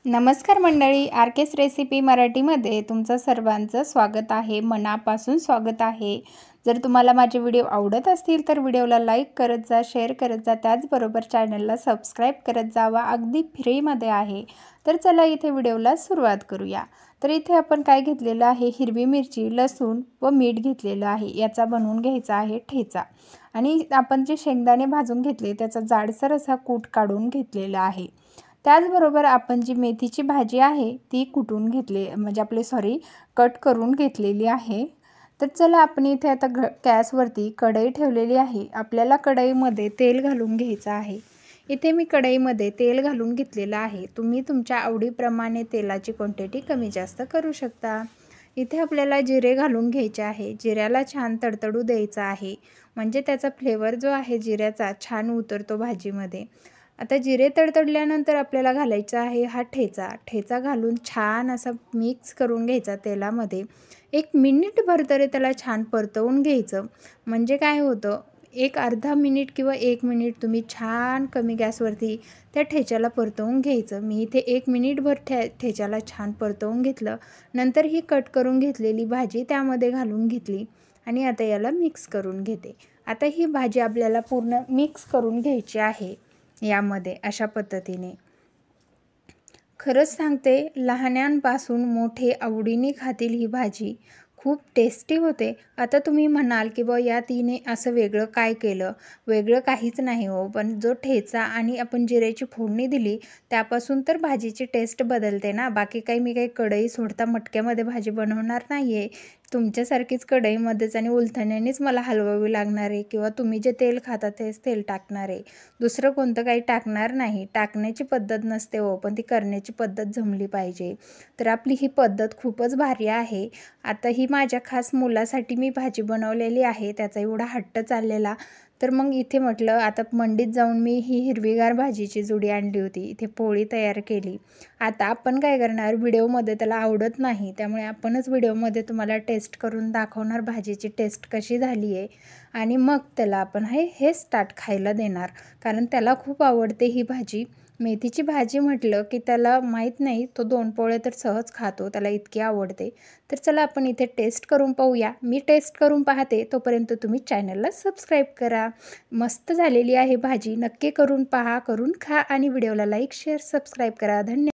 नमस्कार मंडळी, आरकेस रेसिपी मराठीमध्ये तुमचं सर्वांचं स्वागत आहे. मनापासून स्वागत आहे. जर तुम्हाला माझे व्हिडिओ आवडत असतील तर व्हिडिओला लाईक करत जा, शेअर करत जा, त्याचबरोबर चॅनलला सबस्क्राईब करत जावा. अगदी फ्रीमध्ये आहे. तर चला इथे व्हिडिओला सुरुवात करूया. तर इथे आपण काय घेतलेलं आहे, हिरवी मिरची, लसूण व मीठ घेतलेलं आहे. याचा बनवून घ्यायचा आहे ठेचा. आणि आपण जे शेंगदाणे भाजून घेतले त्याचा जाडसर असा कूट काढून घेतलेला आहे. त्याचबरोबर आपण जी मेथीची भाजी आहे ती कुटून घेतली कट करून घेतलेली आहे. तर चला आपण इथे आता गॅसवरती कढई ठेवलेली आहे. आपल्याला कढईमध्ये तेल घालून घ्यायचं आहे. इथे मी कढईमध्ये तेल घालून घेतलेलं आहे. तुम्ही तुमच्या आवडीप्रमाणे तेलाची क्वांटिटी कमी जास्त करू शकता. इथे आपल्याला जिरे घालून घ्यायचे आहे. जिऱ्याला छान तडतडू द्यायचा आहे, म्हणजे त्याचा फ्लेवर जो आहे जिऱ्याचा छान उतरतो भाजीमध्ये. आता जिरे तडतडल्यानंतर आपल्याला घालायचा आहे हा ठेचा घालून छान असा मिक्स करून घ्यायचा तेलामध्ये. 1 मिनिटभर तरी त्याला छान परतवून घ्यायचं. म्हणजे काय होतं, एक अर्धा मिनिट किंवा 1 मिनिट तुम्ही छान कमी गॅसवरती त्या ठेच्याला परतवून घ्यायचं. मी इथे 1 मिनिटभर ठेच्याला छान परतवून घेतलं. नंतर ही कट करून घेतलेली भाजी त्यामध्ये घालून घेतली आणि आता याला मिक्स करून घेते. आता ही भाजी आपल्याला पूर्ण मिक्स करून घ्यायची आहे यामध्ये अशा पद्धतीने. खरंच सांगते, लहानांपासून मोठे आवडीने खातील ही भाजी. खूप टेस्टी होते. आता तुम्ही म्हणाल की बा या तिने असं वेगळं काय केलं? वेगळं काहीच नाही हो, पण जो ठेचा आणि आपण जिऱ्याची फोडणी दिली त्यापासून तर भाजीची टेस्ट बदलते ना. बाकी मी काही कढई सोडता मटक्यामध्ये भाजी बनवणार नाही आहे. तुमच्यासारखीच कढईमध्येच आणि उलथण्यानेच मला हलवावी लागणार आहे, किंवा तुम्ही जे तेल खाता तेच तेल टाकणार आहे. दुसरं कोणतं काही टाकणार नाही. टाकण्याची पद्धत नसते हो, पण ती करण्याची पद्धत जमली पाहिजे. तर आपली ही पद्धत खूपच भारी आहे. आता ही माझ्या खास मुलासाठी मी भाजी बनवलेली आहे. त्याचा एवढा हट्ट चाललेला, तर मग इथे म्हटलं आता मंडीत जाऊन मी ही हिरवीगार भाजीची जुडी आणली होती. इथे पोळी तयार केली. आता आपण काय करणार, व्हिडिओमध्ये त्याला आवडत नाही, त्यामुळे आपणच व्हिडिओमध्ये तुम्हाला टेस्ट करून दाखवणार भाजीची टेस्ट कशी झाली आहे. आणि मग त्याला आपण हे स्टार्ट खायला देणार, कारण त्याला खूप आवडते ही भाजी. मेथीची भाजी म्हटलं की त्याला माहीत नाही, तो 2 पोळे तर सहज खातो, त्याला इतकी आवडते. तर चला आपण इथे टेस्ट करून पाहूया. मी टेस्ट करून पाहते, तोपर्यंत तुम्ही चॅनलला सबस्क्राईब करा. मस्त झालेली आहे भाजी. नक्की करून पहा, करून खा आणि व्हिडिओला लाईक, शेअर, सबस्क्राईब करा. धन्यवाद.